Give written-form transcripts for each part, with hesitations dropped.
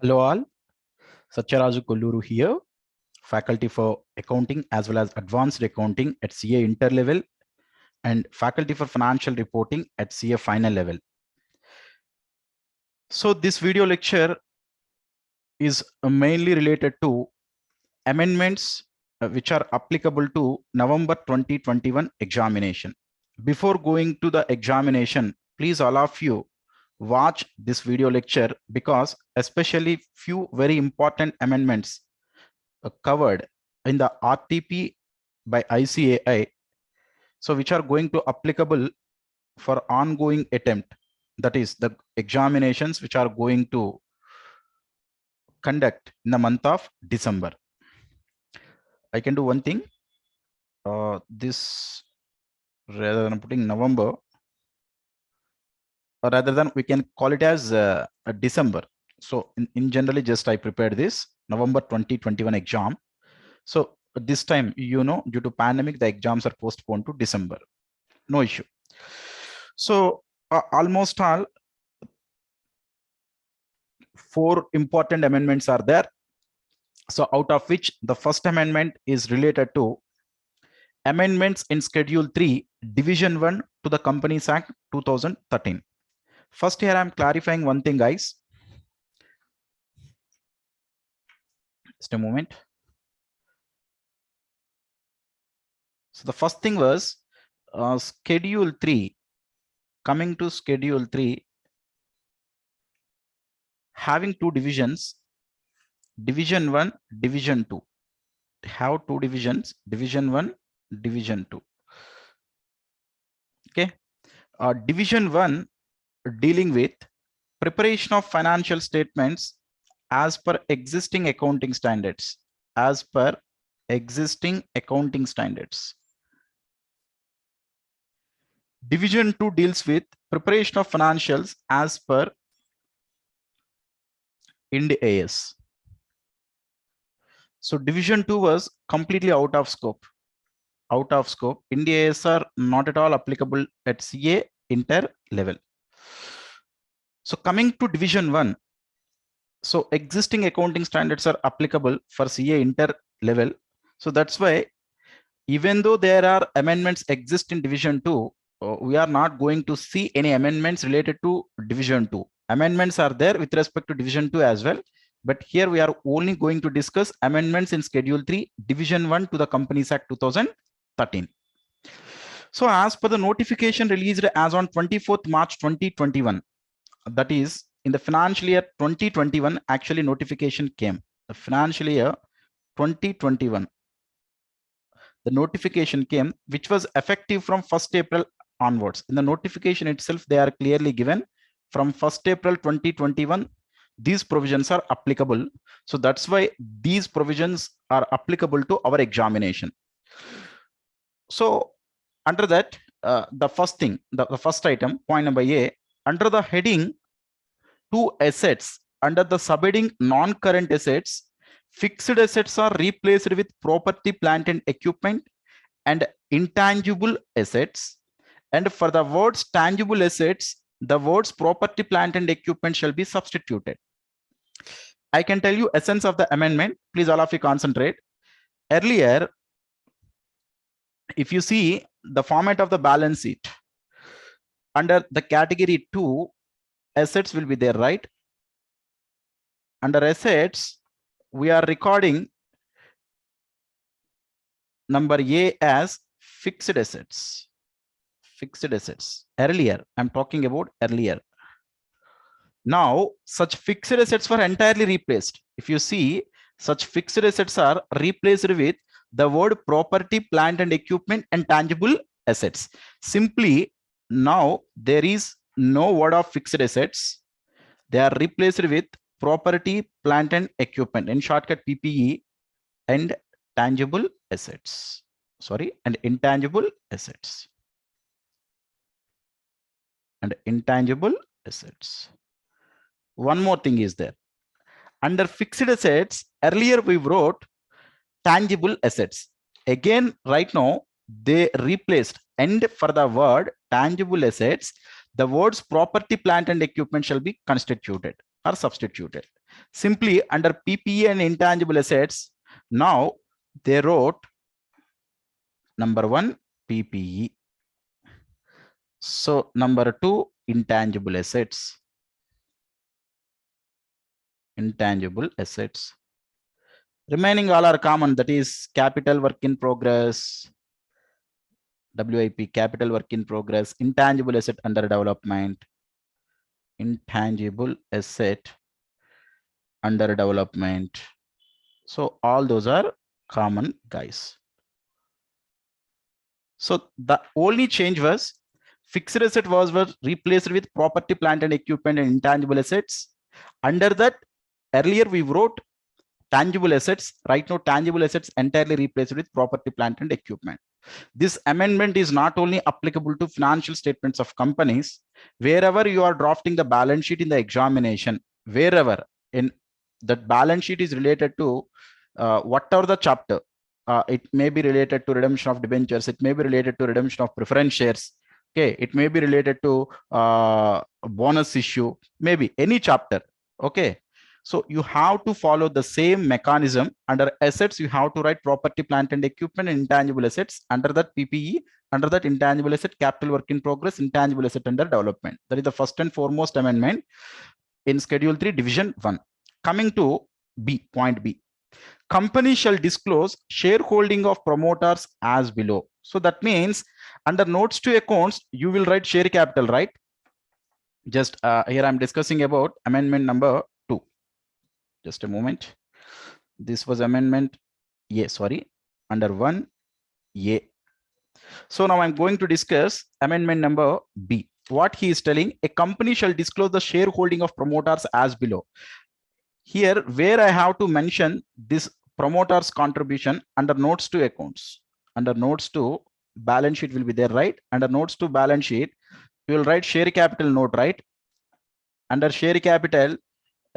Hello all, Satyaraju Kolluru here, faculty for accounting as well as advanced accounting at CA interlevel and faculty for financial reporting at CA final level. So this video lecture is mainly related to amendments which are applicable to November 2021 examination. Before going to the examination, please all of you watch this video lecture because especially few very important amendments covered in the RTP by ICAI, so which are going to applicable for ongoing attempt, that is the examinations which are going to conduct in the month of December. I can do one thing, this rather than putting November, or rather than we can call it as December. So in generally just I prepared this November 2021 exam. So this time, due to pandemic, the exams are postponed to December. No issue. So almost all 4 important amendments are there. So out of which the first amendment is related to amendments in Schedule 3, Division 1 to the Companies Act 2013. First here I'm clarifying one thing, guys. Just a moment. So the first thing was Schedule 3. Coming to Schedule 3, having 2 divisions, Division 1, Division 2. Have 2 divisions, Division 1, Division 2. Okay. Division 1 dealing with preparation of financial statements as per existing accounting standards. As per existing accounting standards. Division 2 deals with preparation of financials as per Ind AS. So Division 2 was completely out of scope. Out of scope. Ind AS are not at all applicable at CA inter level. So coming to Division 1, so existing accounting standards are applicable for CA inter level. So that's why even though there are amendments exist in Division 2, we are not going to see any amendments related to Division 2. Amendments are there with respect to Division 2 as well. But here we are only going to discuss amendments in Schedule 3, Division 1 to the Companies Act 2013. So as per the notification released as on 24th March 2021, that is in the financial year 2021, actually notification came. The financial year 2021, the notification came, which was effective from 1st April onwards. In the notification itself, they are clearly given from 1st April 2021, these provisions are applicable. So that's why these provisions are applicable to our examination. So under that, the first thing, the first item, point number A, under the heading 2 assets, under the subheading non-current assets, fixed assets are replaced with property, plant and equipment and intangible assets. And for the words tangible assets, the words property, plant and equipment shall be substituted. I can tell you essence of the amendment. Please all of you concentrate. Earlier, if you see the format of the balance sheet, under the category 2, assets will be there, right? Under assets, we are recording number A as fixed assets. Fixed assets. Earlier, I'm talking about earlier. Now, such fixed assets were entirely replaced. If you see, such fixed assets are replaced with the word property, plant and equipment and tangible assets. Simply, now there is no word of fixed assets. They are replaced with property, plant and equipment, in shortcut PPE, and tangible assets. Sorry, and intangible assets. And intangible assets. One more thing is there. Under fixed assets, earlier we wrote tangible assets. Again, right now, they replaced, and for the word tangible assets, the words property, plant and equipment shall be constituted or substituted. Simply under PPE and intangible assets, now they wrote number 1 PPE. So number 2 intangible assets. Intangible assets. Remaining all are common, that is capital work in progress, WIP, capital work in progress, intangible asset under development, intangible asset under development. So all those are common, guys. So the only change was fixed asset was replaced with property, plant and equipment and intangible assets. Under that, earlier we wrote tangible assets. Right now, tangible assets entirely replaced with property, plant and equipment. This amendment is not only applicable to financial statements of companies, wherever you are drafting the balance sheet in the examination, wherever in that balance sheet is related to whatever the chapter, it may be related to redemption of debentures, it may be related to redemption of preference shares, okay, it may be related to bonus issue, maybe any chapter, okay. So you have to follow the same mechanism. Under assets, you have to write property, plant and equipment and intangible assets. Under that PPE, under that intangible asset, capital work in progress, intangible asset under development. That is the first and foremost amendment in Schedule 3, Division 1. Coming to B, point B. Company shall disclose shareholding of promoters as below. So that means under notes to accounts, you will write share capital, right? Just here I'm discussing about amendment number 2. Just a moment. This was amendment A, sorry, under 1A. So now I'm going to discuss amendment number B. What he is telling, a company shall disclose the shareholding of promoters as below. Here, where I have to mention this promoters contribution under notes to accounts. Under notes to balance sheet will be there, right? Under notes to balance sheet, you will write share capital note, right? Under share capital,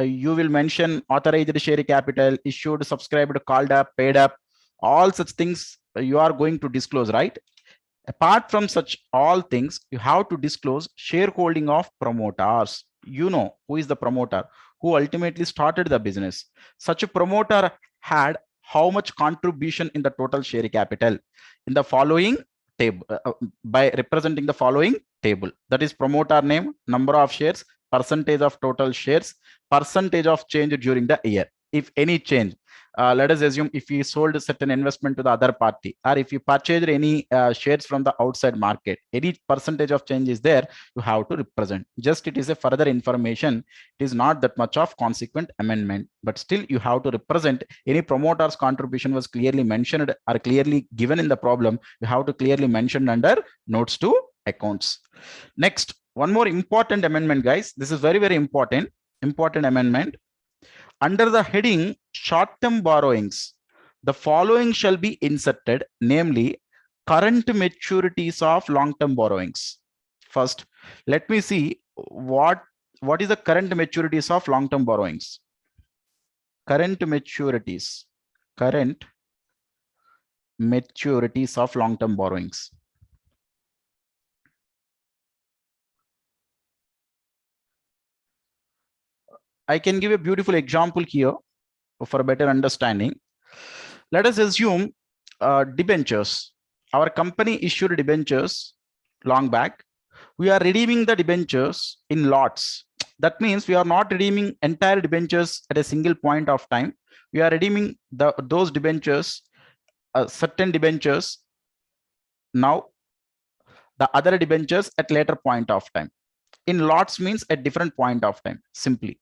you will mention authorized share capital, issued, subscribed, called up, paid up, all such things you are going to disclose, right? Apart from such all things, you have to disclose shareholding of promoters. You know who is the promoter, who ultimately started the business. Such a promoter had how much contribution in the total share capital in the following table, by representing the following table. That is promoter name, number of shares, percentage of total shares, percentage of change during the year. If any change, let us assume if you sold a certain investment to the other party, or if you purchased any shares from the outside market, any percentage of change is there, you have to represent. Just it is a further information. It is not that much of consequent amendment, but still you have to represent. Any promoter's contribution was clearly mentioned or clearly given in the problem, you have to clearly mention under notes to accounts. Next, one more important amendment, guys. This is very, very important amendment. Under the heading short-term borrowings, the following shall be inserted, namely current maturities of long-term borrowings. First, let me see what is the current maturities of long-term borrowings. Current maturities of long-term borrowings. I can give a beautiful example here for a better understanding. Let us assume debentures. Our company issued debentures long back. We are redeeming the debentures in lots. That means we are not redeeming entire debentures at a single point of time. We are redeeming those debentures, certain debentures now, the other debentures at later point of time. In lots means at different point of time, simply.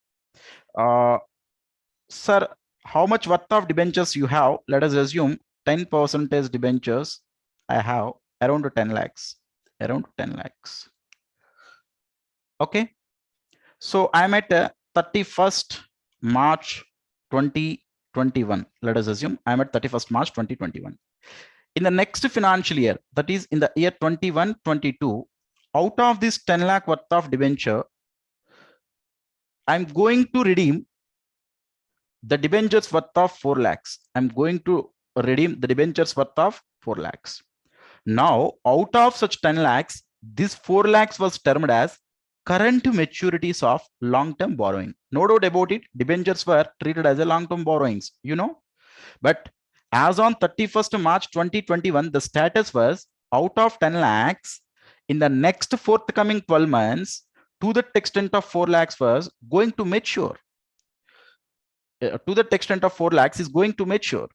Sir, how much worth of debentures you have? Let us assume 10% debentures I have, around 10 lakhs. Okay. So I'm at 31st March 2021. Let us assume I'm at 31st March 2021. In the next financial year, that is in the year 21-22, out of this 10 lakh worth of debenture, I'm going to redeem the debentures worth of 4 lakhs. I'm going to redeem the debentures worth of 4 lakhs. Now, out of such 10 lakhs, this 4 lakhs was termed as current maturities of long-term borrowing. No doubt about it, debentures were treated as a long-term borrowings, you know. But as on 31st March 2021, the status was out of 10 lakhs in the next forthcoming 12 months, to the extent of 4 lakhs was going to mature. To the extent of 4 lakhs is going to mature.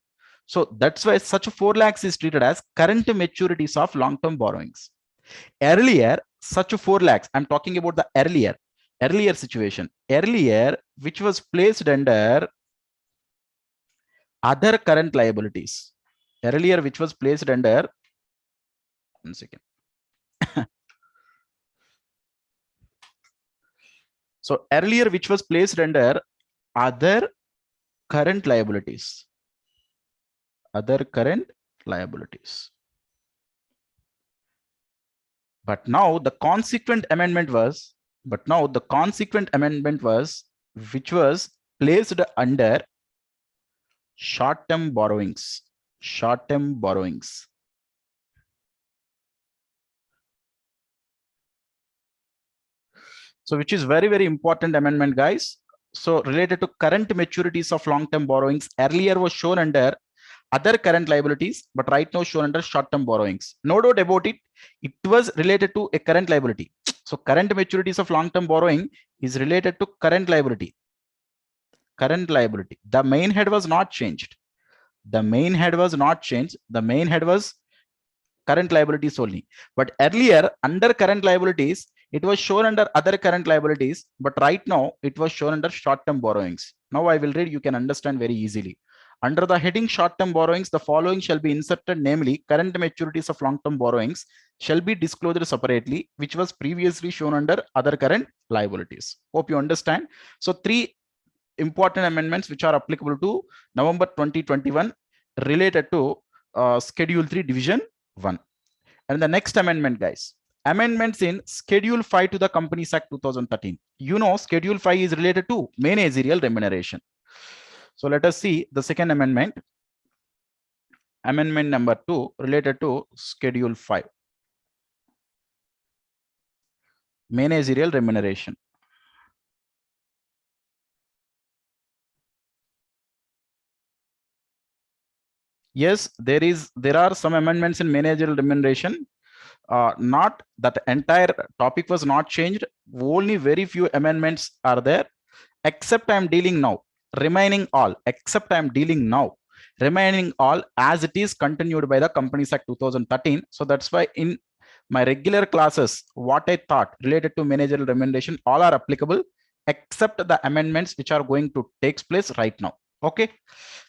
So that's why such 4 lakhs is treated as current maturities of long-term borrowings. Earlier, such 4 lakhs, I'm talking about the earlier situation, earlier, which was placed under other current liabilities. Earlier, which was placed under, 1 second. So earlier, which was placed under other current liabilities. Other current liabilities. But now the consequent amendment was, which was placed under short-term borrowings. Short-term borrowings. So which is very, very important amendment, guys. So related to current maturities of long-term borrowings, earlier was shown under other current liabilities, but right now shown under short-term borrowings. No doubt about it, it was related to a current liability. So current maturities of long-term borrowing is related to current liability. Current liability. The main head was not changed. The main head was not changed. The main head was current liabilities only. But earlier, under current liabilities, it was shown under other current liabilities, but right now it was shown under short-term borrowings. Now I will read, you can understand very easily. Under the heading short-term borrowings, the following shall be inserted, namely current maturities of long-term borrowings shall be disclosed separately, which was previously shown under other current liabilities. Hope you understand. So 3 important amendments which are applicable to November 2021 related to Schedule 3 Division 1. And the next amendment, guys, amendments in Schedule 5 to the Companies Act 2013. You know, Schedule 5 is related to managerial remuneration. So let us see the second amendment. Amendment number 2 related to Schedule 5. Managerial remuneration. Yes, there are some amendments in managerial remuneration. Not that entire topic was not changed. Only very few amendments are there, except I am dealing now. Remaining all, except I am dealing now. Remaining all as it is continued by the Companies Act 2013. So that's why in my regular classes, what I thought related to managerial remuneration, all are applicable, except the amendments which are going to take place right now. Okay.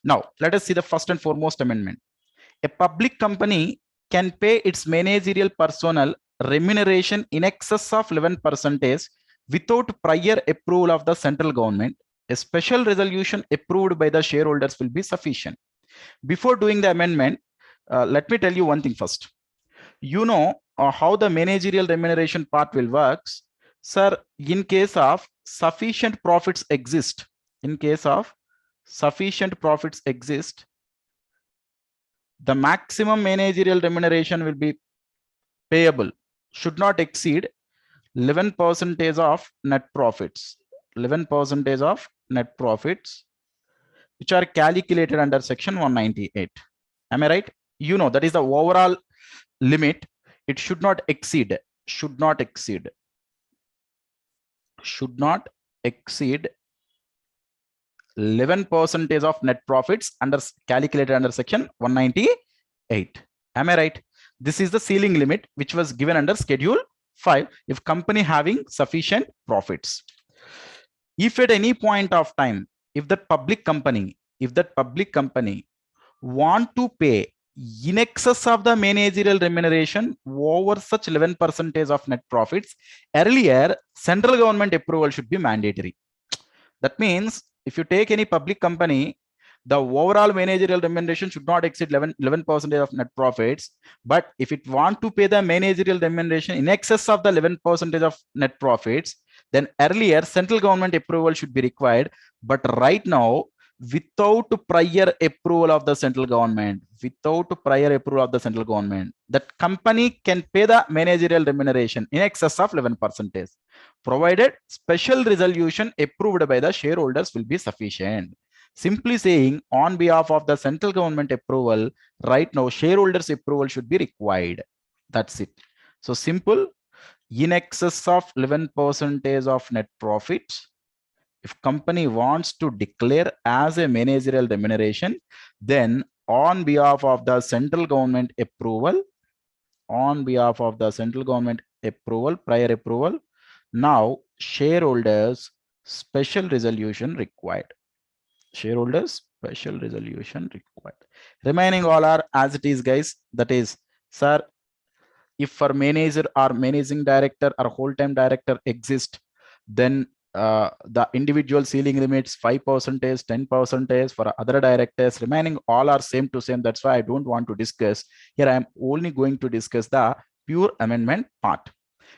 Now let us see the first and foremost amendment. A public company can pay its managerial personnel remuneration in excess of 11% without prior approval of the central government. A special resolution approved by the shareholders will be sufficient. Before doing the amendment, let me tell you one thing first. You know how the managerial remuneration part will work. Sir, in case of sufficient profits exist, the maximum managerial remuneration will be payable should not exceed 11% of net profits. 11% of net profits, which are calculated under section 198. Am I right? You know, that is the overall limit. It should not exceed 11% of net profits calculated under section 198. Am I right? This is the ceiling limit which was given under Schedule 5 if company having sufficient profits. If at any point of time, if that public company want to pay in excess of the managerial remuneration over such 11% of net profits, earlier central government approval should be mandatory. That means if you take any public company, the overall managerial remuneration should not exceed 11% of net profits. But if it want to pay the managerial remuneration in excess of the 11% of net profits, then earlier central government approval should be required. But right now, without prior approval of the central government, that company can pay the managerial remuneration in excess of 11%. provided special resolution approved by the shareholders will be sufficient. Simply saying, on behalf of the central government approval, right now shareholders approval should be required. That's it. So simple. In excess of 11% of net profits, if company wants to declare as a managerial remuneration, then on behalf of the central government approval, prior approval, now shareholders special resolution required. Remaining all are as it is, guys. That is, sir, if for manager or managing director or whole-time director exist, then the individual ceiling limits 5%, 10% for other directors. Remaining all are same to same. That's why I don't want to discuss here. I am only going to discuss the pure amendment part.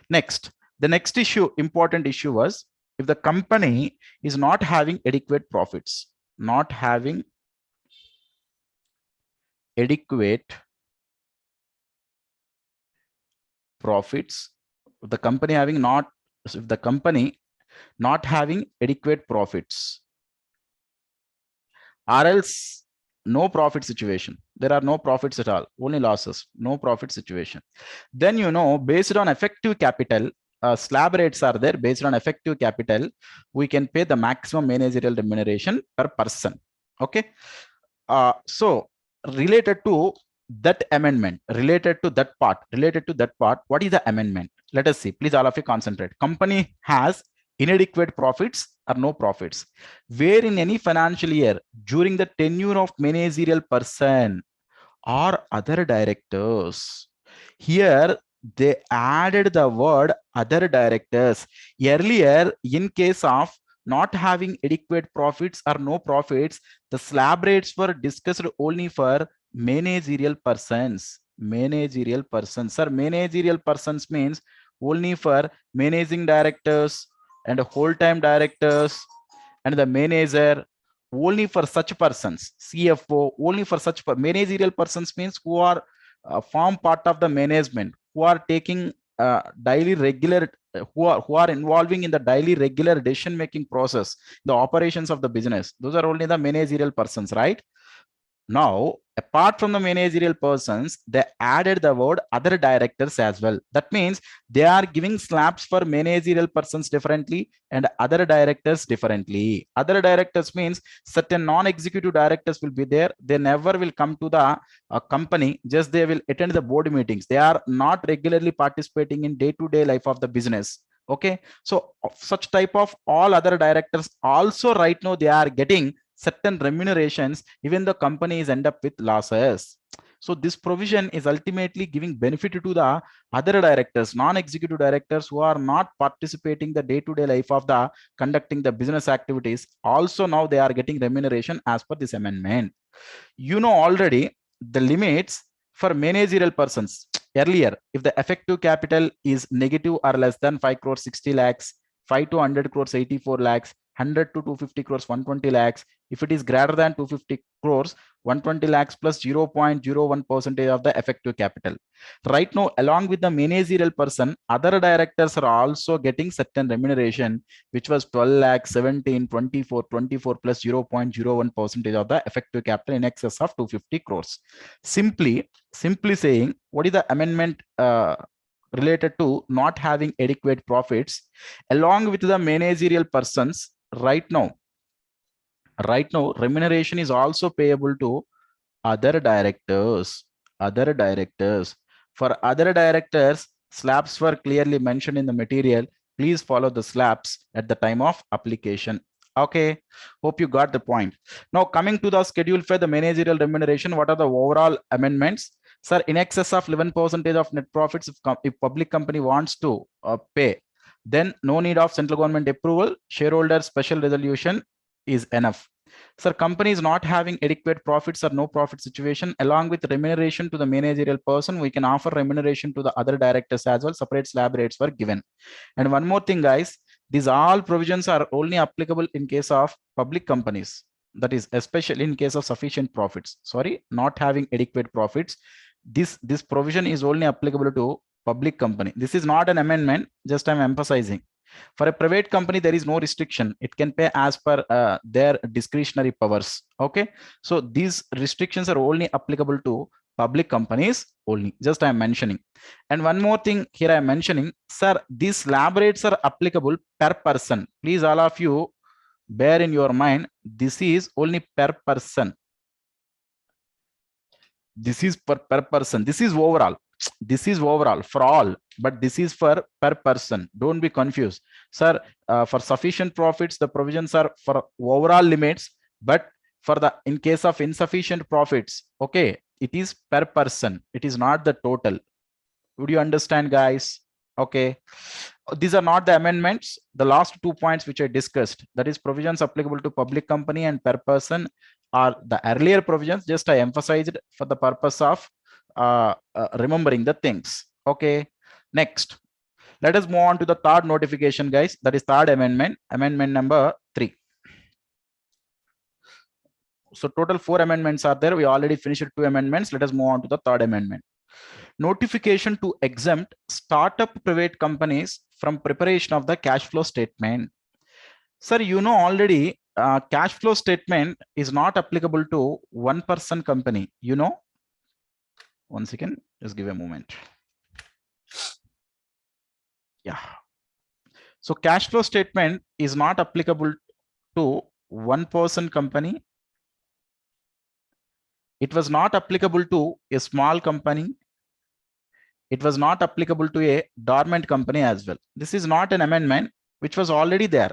Next, the next issue, important issue, was if the company is not having adequate profits, if the company not having adequate profits, or else no profit situation, there are no profits at all, only losses, no profit situation, then based on effective capital, slab rates are there. Based on effective capital, we can pay the maximum managerial remuneration per person. Okay. So related to that amendment, related to that part, what is the amendment? Let us see. Please, all of you concentrate. Company has inadequate profits or no profits, where in any financial year during the tenure of managerial person or other directors, here they added the word other directors. Earlier, in case of not having adequate profits or no profits, the slab rates were discussed only for managerial persons. Sir, managerial persons means only for managing directors and whole-time directors and the manager, only for such persons. CFO, only for such managerial persons means who are form part of the management, who are taking daily regular, who are involving in the daily regular decision making process, the operations of the business. Those are only the managerial persons, right? Now, apart from the managerial persons, they added the word other directors as well. That means they are giving slabs for managerial persons differently and other directors differently. Other directors means certain non-executive directors will be there. They never will come to the company, just they will attend the board meetings. They are not regularly participating in day-to-day life of the business. Okay, so such type of all other directors also right now they are getting certain remunerations, even the companies end up with losses. So this provision is ultimately giving benefit to the other directors, non-executive directors who are not participating the day-to-day life of the conducting the business activities. Also now they are getting remuneration as per this amendment. Already the limits for managerial persons. Earlier, if the effective capital is negative or less than 5 crores 60 lakhs, 5 to 100 crores 84 lakhs, 100 to 250 crores 120 lakhs. If it is greater than 250 crores, 120 lakhs plus 0.01% of the effective capital. Right now, along with the managerial person, other directors are also getting certain remuneration, which was 12 lakhs, 17, 24, 24 plus 0.01% of the effective capital in excess of 250 crores. Simply saying, what is the amendment related to not having adequate profits along with the managerial persons? Right now remuneration is also payable to other directors. For other directors, slabs were clearly mentioned in the material. Please follow the slabs at the time of application. Okay, hope you got the point. Now coming to the schedule for the managerial remuneration, what are the overall amendments? Sir, in excess of 11% of net profits, if public company wants to pay, then no need of central government approval. Shareholder special resolution is enough. Sir, company is not having adequate profits or no profit situation, along with remuneration to the managerial person, we can offer remuneration to the other directors as well. Separate slab rates were given. And one more thing, guys, these all provisions are only applicable in case of public companies. That is especially in case of sufficient profits. Sorry, not having adequate profits. This provision is only applicable to public company. This is not an amendment, just I'm emphasizing. For a private company, there is no restriction. It can pay as per their discretionary powers. Okay, so these restrictions are only applicable to public companies only. Just I am mentioning. And one more thing here I am mentioning, sir, these slab rates are applicable per person. Please, all of you, bear in your mind, this is only per person. This is per person. This is overall. This is overall for all, but this is for per person. Don't be confused, sir. For sufficient profits, the provisions are for overall limits, but for the in case of insufficient profits, okay, it is per person. It is not the total. Would you understand, guys? Okay, these are not the amendments. The last 2 points which I discussed, that is provisions applicable to public company and per person, are the earlier provisions. Just I emphasized for the purpose of remembering the things. Okay, next, let us move on to the third notification, guys. That is third amendment, amendment number 3. So total 4 amendments are there. We already finished 2 amendments. Let us move on to the third amendment. Notification to exempt startup private companies from preparation of the cash flow statement. Sir, you know already cash flow statement is not applicable to one person company. You know, one second, just give a moment. Yeah. So cash flow statement is not applicable to one person company. It was not applicable to a small company. It was not applicable to a dormant company as well. This is not an amendment which was already there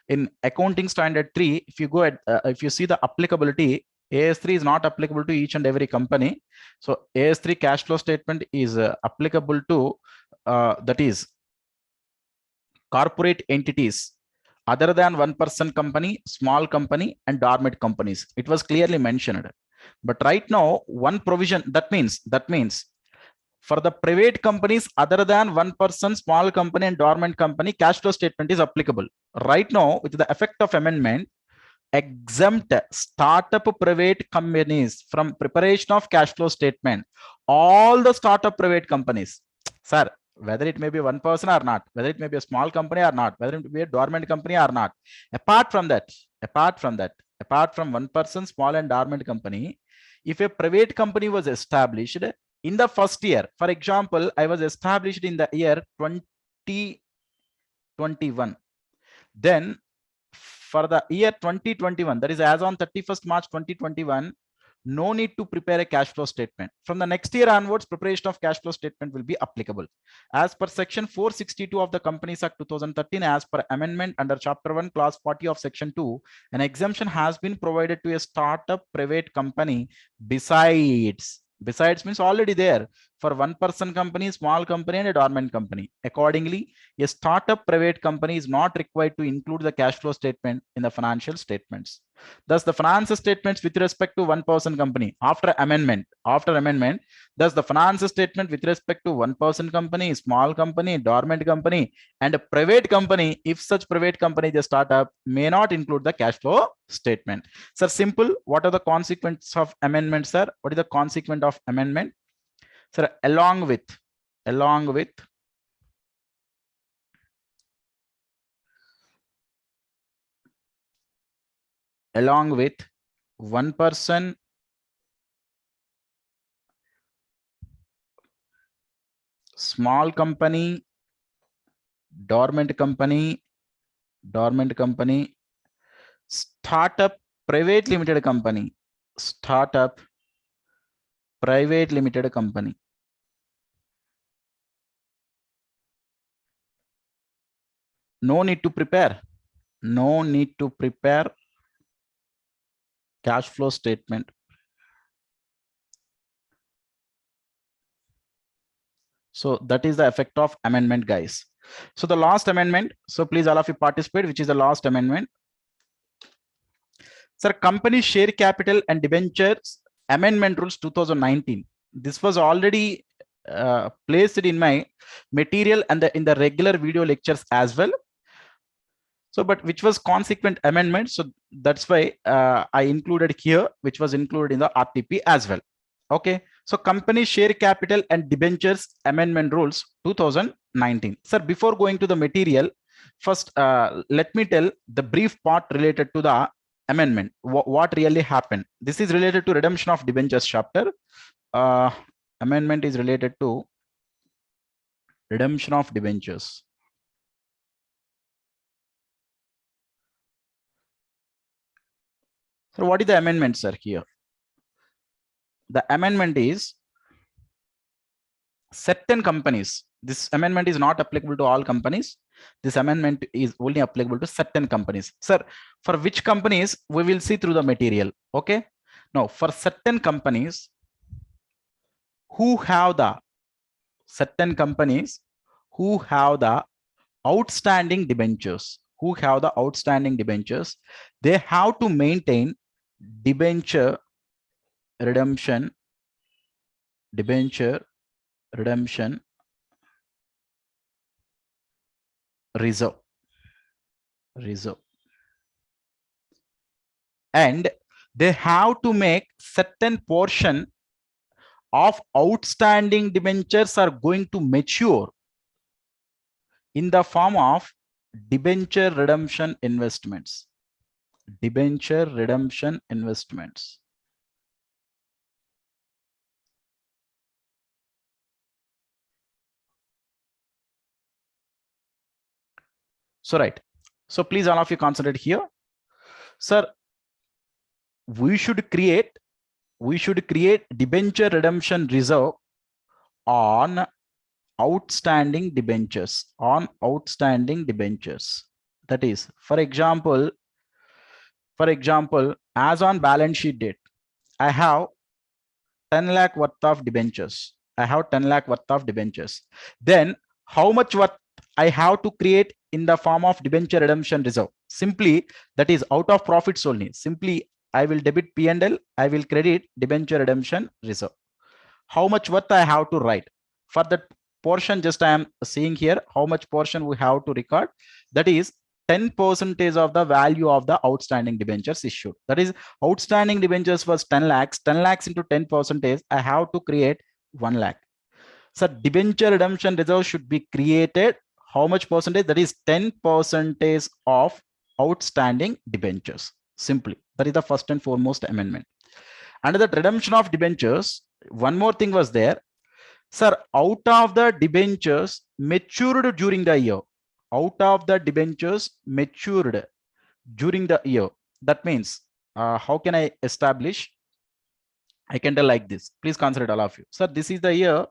in accounting standard 3. If you go at if you see the applicability, AS3 is not applicable to each and every company. So AS3 cash flow statement is applicable to that is corporate entities other than one person company, small company, and dormant companies. It was clearly mentioned. But right now, one provision, that means for the private companies other than one person, small company, and dormant company, cash flow statement is applicable. Right now, with the effect of amendment, exempt startup private companies from preparation of cash flow statement. All the startup private companies, sir, whether it may be one person or not, whether it may be a small company or not, whether it may be a dormant company or not, apart from one person, small and dormant company, if a private company was established in the first year, for example, I was established in the year 2021, then for the year 2021, that is as on 31st March 2021, no need to prepare a cash flow statement. From the next year onwards, preparation of cash flow statement will be applicable. As per section 462 of the Companies Act 2013, as per amendment under chapter 1 clause 40 of section 2, an exemption has been provided to a startup private company besides means already there for one person company, small company, and a dormant company. Accordingly, a startup private company is not required to include the cash flow statement in the financial statements. Thus, the financial statements with respect to one person company after amendment, thus the financial statement with respect to one person company, small company, dormant company, and a private company, if such private company is a startup, may not include the cash flow statement. Sir, simple. What are the consequences of amendment, sir? What is the consequence of amendment? Sir, along with one person, small company, dormant company, startup private limited company, no need to prepare cash flow statement. So that is the effect of amendment, guys. So the last amendment, so please all of you participate, which is the last amendment. Sir, company share capital and debentures amendment rules 2019. This was already placed in my material and in the regular video lectures as well. So, but which was consequent amendment. So that's why I included here, which was included in the RTP as well. Okay. So company share capital and debentures amendment rules 2019. Sir, before going to the material, First, let me tell the brief part related to the amendment. What really happened? This is related to redemption of debentures chapter. Amendment is related to redemption of debentures. So what is the amendment, sir, here? The amendment is certain companies. This amendment is not applicable to all companies. This amendment is only applicable to certain companies. Sir, for which companies we will see through the material. Okay. Now, for certain companies who have the outstanding debentures, they have to maintain debenture redemption reserve, and they have to make certain portion of outstanding debentures are going to mature in the form of debenture redemption investments. So right. So please all of you concentrate here. Sir, we should create debenture redemption reserve on outstanding debentures. That is, for example, as on balance sheet date, I have 10 lakh worth of debentures. Then how much worth I have to create in the form of debenture redemption reserve? Simply, that is out of profits only. Simply, I will debit P&L, I will credit debenture redemption reserve. How much worth I have to write? For that portion, just I am seeing here how much portion we have to record. That is 10% of the value of the outstanding debentures issued. That is, outstanding debentures was 10 lakhs. 10 lakhs into 10%, I have to create 1 lakh. So debenture redemption reserve should be created. How much percentage? That is 10% of outstanding debentures. Simply, that is the first and foremost amendment. Under the redemption of debentures, one more thing was there. Sir, out of the debentures matured during the year, that means how can I establish? I can tell like this. Please consider it, all of you. Sir, this is the year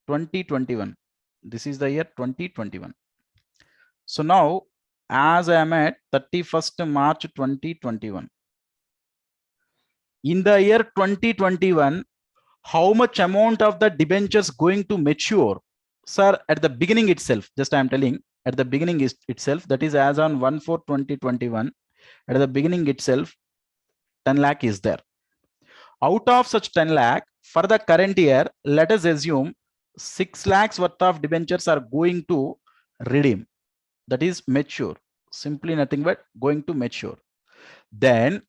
2021. So now, as I am at 31st March 2021, in the year 2021, how much amount of the debentures going to mature? Sir, at the beginning itself, just I am telling, at the beginning itself, that is as on 1/4/2021, at the beginning itself, 10 lakh is there. Out of such 10 lakh, for the current year, let us assume 6 lakhs worth of debentures are going to redeem. That is mature. Simply nothing but going to mature. Then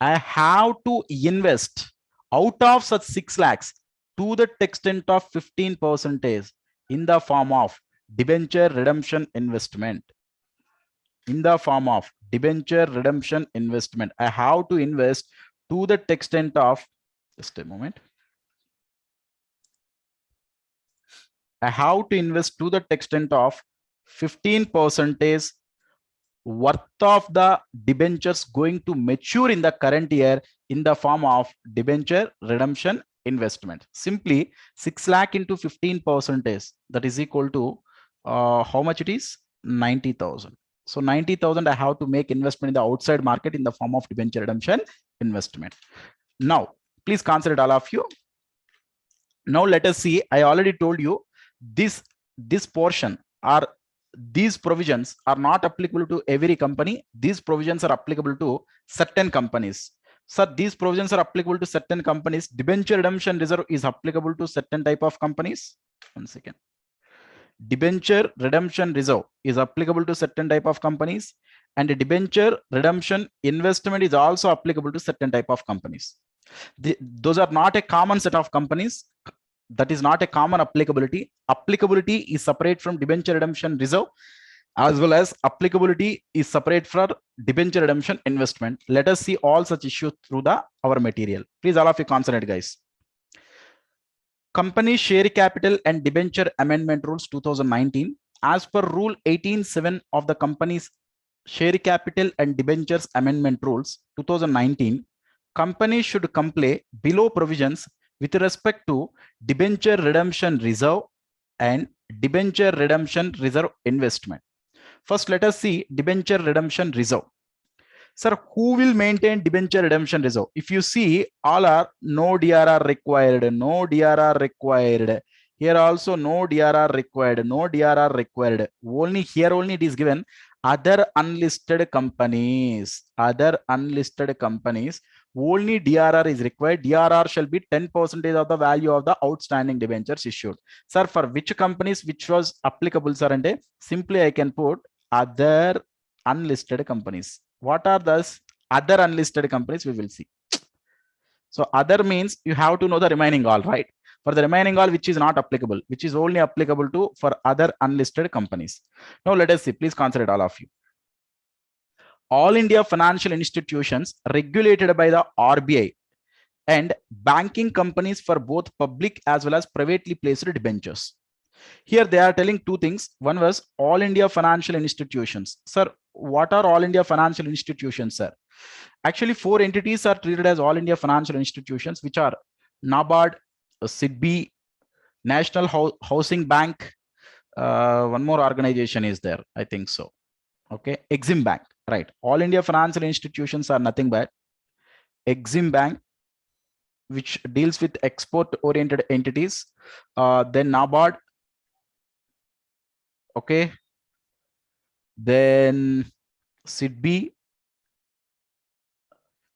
I have to invest out of such 6 lakhs to the extent of 15% in the form of debenture redemption investment. I have to invest to the extent of, just a moment. I have to invest to the extent of 15% worth of the debentures going to mature in the current year in the form of debenture redemption investment. Simply 6 lakh into 15%, that is equal to how much it is? 90,000. So 90,000 I have to make investment in the outside market in the form of debenture redemption investment. Now, please consider all of you. Now let us see. I already told you this portion or these provisions are not applicable to every company. These provisions are applicable to certain companies. So these provisions are applicable to certain companies. Debenture redemption reserve is applicable to certain type of companies. One second. Debenture redemption reserve is applicable to certain type of companies, and debenture redemption investment is also applicable to certain type of companies. Those are not a common set of companies. That is not a common applicability. Applicability is separate from debenture redemption reserve, as well as applicability is separate for debenture redemption investment. Let us see all such issues through our material. Please all of you concentrate, guys. Company share capital and debenture amendment rules 2019. As per rule 18.7 of the company's share capital and debentures amendment rules 2019, company should comply below provisions with respect to debenture redemption reserve and debenture redemption reserve investment. First, let us see debenture redemption reserve. Sir, who will maintain debenture redemption reserve? If you see, all are no DRR required, no DRR required. Here also no DRR required, no DRR required. Only here only it is given other unlisted companies, only DRR is required. DRR shall be 10% of the value of the outstanding debentures issued. Sir, for which companies which was applicable, sir? And simply I can put other unlisted companies. What are those other unlisted companies? We will see. So other means you have to know the remaining all, right? For the remaining all which is not applicable, which is only applicable to for other unlisted companies. Now let us see, please consider all of you. All India financial institutions regulated by the RBI and banking companies for both public as well as privately placed debentures. Here they are telling two things. One was all India financial institutions. Sir, what are all India financial institutions, sir? Actually, 4 entities are treated as all India financial institutions, which are NABARD, SIDBI, National Housing Bank. One more organization is there, I think so. Okay, Exim Bank, right? All India financial institutions are nothing but Exim Bank, which deals with export-oriented entities. Then NABARD. Okay, then SIDBI,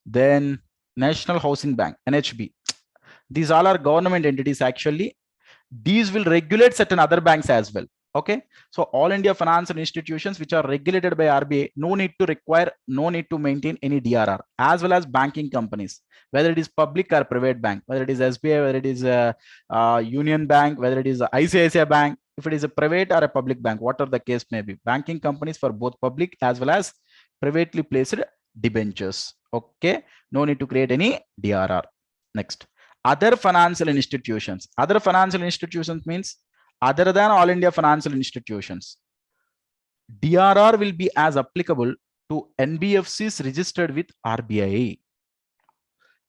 then National Housing Bank, NHB. These all are government entities actually. These will regulate certain other banks as well. Okay, so all India financial institutions which are regulated by RBI, no need to maintain any DRR, as well as banking companies, whether it is public or private bank, whether it is SBI, whether it is Union Bank, whether it is ICICI Bank, if it is a private or a public bank, whatever the case may be, banking companies for both public as well as privately placed debentures. Okay, no need to create any DRR. Next, other financial institutions. Other financial institutions means other than all India financial institutions. DRR will be as applicable to NBFCs registered with RBI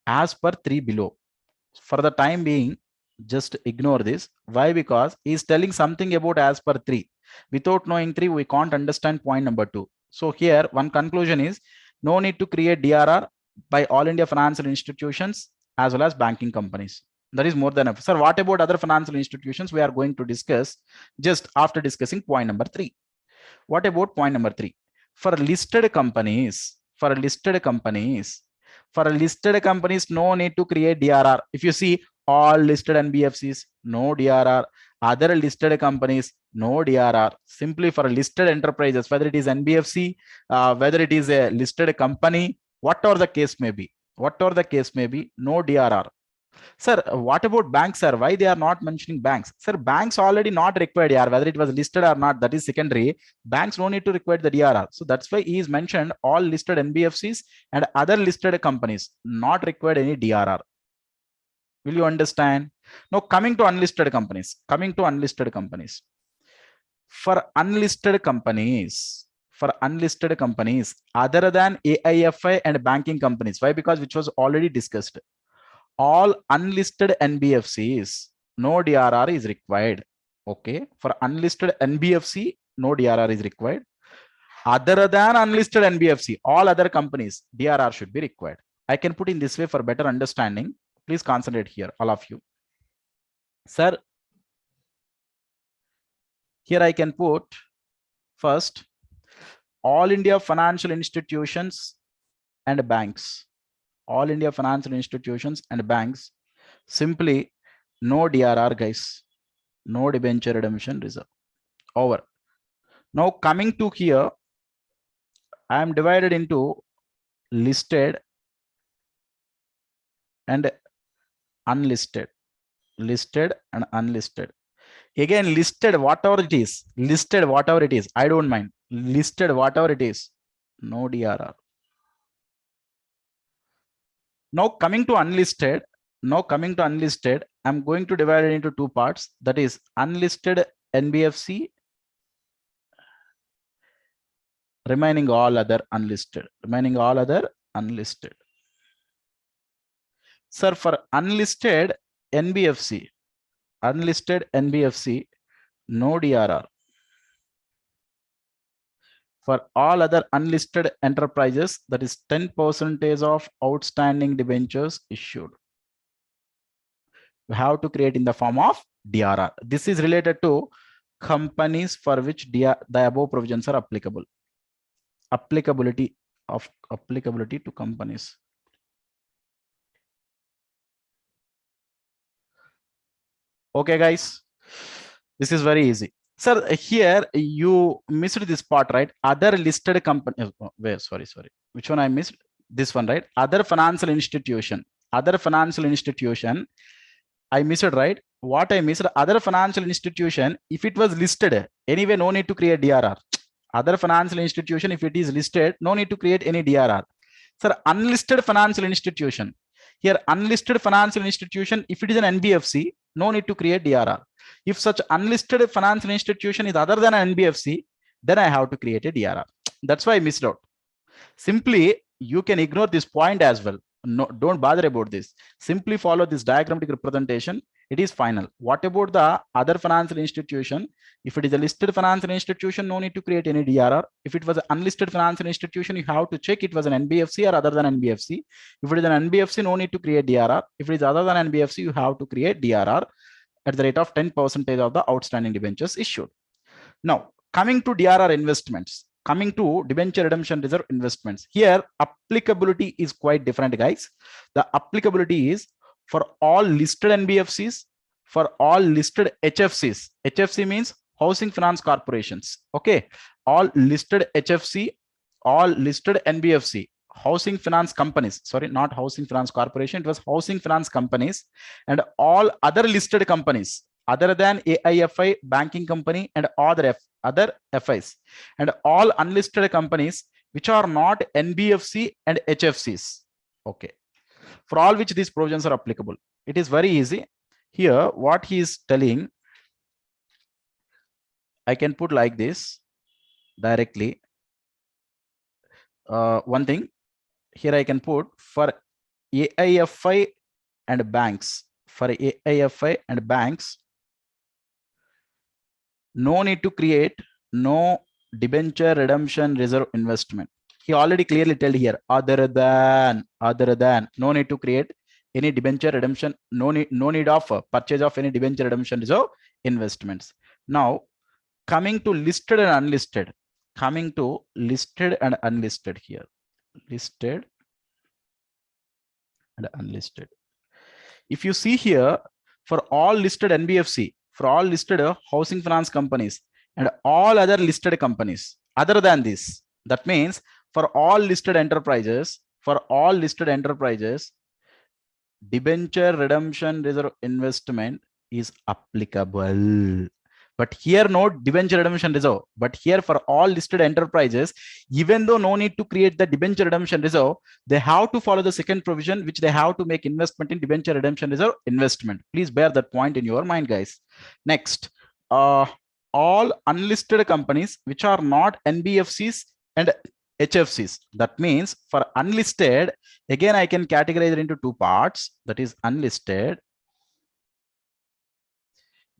as per 3 below. For the time being, just ignore this. Why? Because he is telling something about as per 3. Without knowing 3, we can't understand point number 2. So here one conclusion is no need to create DRR by all India financial institutions as well as banking companies. That is more than enough. Sir, what about other financial institutions? We are going to discuss just after discussing point number 3. What about point number 3? For listed companies, no need to create DRR. If you see all listed NBFCs, no DRR. Other listed companies, no DRR. Simply for listed enterprises, whether it is NBFC, whether it is a listed company, whatever the case may be, no DRR. Sir, what about banks, sir? Why they are not mentioning banks? Sir, banks already not required here, whether it was listed or not, that is secondary. Banks no need to require the DRR. So that's why he is mentioned all listed NBFCs and other listed companies not required any DRR. Will you understand? Now coming to unlisted companies. For unlisted companies, other than AIFI and banking companies. Why? Because which was already discussed. All unlisted NBFCs, no DRR is required. Okay, for unlisted NBFC, no DRR is required. Other than unlisted NBFC, all other companies, DRR should be required. I can put in this way for better understanding. Please concentrate here, all of you. Sir, here I can put first all India financial institutions and banks. All India financial institutions and banks, simply no DRR, guys. No debenture redemption reserve. Over. Now coming to here, I am divided into listed and unlisted. Listed and unlisted. Again, listed, whatever it is, I don't mind. listed, whatever it is, no DRR. Now coming to unlisted, I'm going to divide it into two parts. That is unlisted NBFC, remaining all other unlisted. Sir, for unlisted NBFC, no DRR. For all other unlisted enterprises, that is 10% of outstanding debentures issued. We have to create in the form of DRR. This is related to companies for which the above provisions are applicable. Applicability to companies. Okay, guys, this is very easy. Sir, here you missed this part, right? Other listed company. Where? Sorry. Which one I missed? This one, right? Other financial institution. I missed it, right? What I missed, other financial institution, if it was listed, anyway, no need to create DRR. Other financial institution, if it is listed, no need to create any DRR. Sir, unlisted financial institution. Here, unlisted financial institution, if it is an NBFC, no need to create DRR. If such unlisted financial institution is other than an NBFC, then I have to create a DRR. That's why I missed out. Simply, you can ignore this point as well. No, don't bother about this. Simply follow this diagrammatic representation. It is final. What about the other financial institution? If it is a listed financial institution, no need to create any DRR. If it was an unlisted financial institution, you have to check it was an NBFC or other than NBFC. If it is an NBFC, no need to create DRR. If it is other than NBFC, you have to create DRR at the rate of 10% of the outstanding debentures issued. Now, coming to DRR investments, coming to debenture redemption reserve investments, here applicability is quite different, guys. The applicability is for all listed NBFCs, for all listed HFCs. HFC means housing finance corporations. Okay, all listed HFC, all listed NBFC, housing finance companies. Sorry, not housing finance corporation. It was housing finance companies, and all other listed companies other than AIFI, banking company, and other FIs, and all unlisted companies which are not NBFC and HFCs. Okay, for all which these provisions are applicable. It is very easy. Here, what he is telling, I can put like this directly. One thing here I can put for AIFI and banks. For AIFI and banks, no need to create no debenture redemption reserve investment. He already clearly told here, other than, no need to create any debenture redemption, no need of purchase of any debenture redemption reserve investments. Now, coming to listed and unlisted, here, listed and unlisted. If you see here, for all listed NBFC, for all listed housing finance companies, and all other listed companies other than this, that means for all listed enterprises, debenture redemption reserve investment is applicable. But here, no debenture redemption reserve. But here, for all listed enterprises, even though no need to create the debenture redemption reserve, they have to follow the second provision, which they have to make investment in debenture redemption reserve investment. Please bear that point in your mind, guys. Next, all unlisted companies which are not NBFCs and HFCs. That means for unlisted, again, I can categorize it into two parts. That is unlisted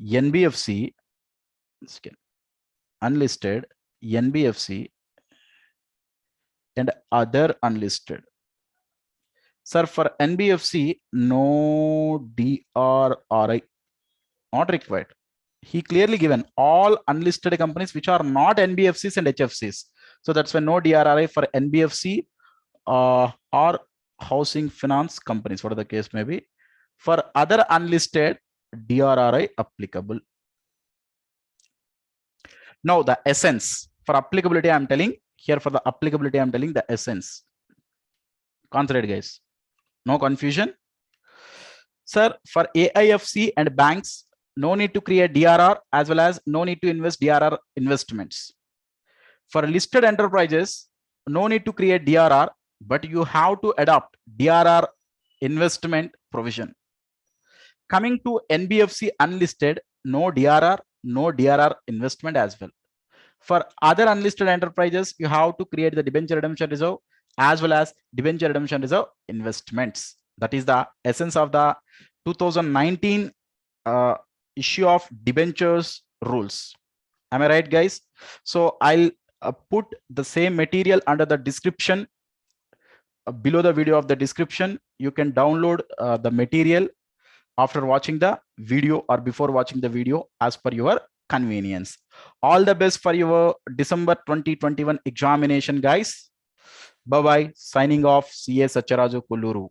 NBFC, unlisted NBFC, and other unlisted. Sir, for NBFC, no DRRI, not required. He clearly given all unlisted companies which are not NBFCs and HFCs. So that's why no DRRI for NBFC or housing finance companies, whatever the case may be. For other unlisted, DRRI applicable. Now the essence for applicability, I'm telling here, for the applicability, I'm telling the essence. Concentrate, guys. No confusion. Sir, for AIFC and banks, no need to create DRR, as well as no need to invest DRR investments. For listed enterprises, no need to create DRR, but you have to adopt DRR investment provision. Coming to NBFC unlisted, no DRR, no DRR investment as well. For other unlisted enterprises, you have to create the debenture redemption reserve as well as debenture redemption reserve investments. That is the essence of the 2019 issue of debentures rules. Am I right, guys? So I'll put the same material under the description. Below the video of the description, you can download the material after watching the video or before watching the video as per your convenience. All the best for your December 2021 examination, guys. Bye bye. Signing off. CA Sacharaju Kulluru.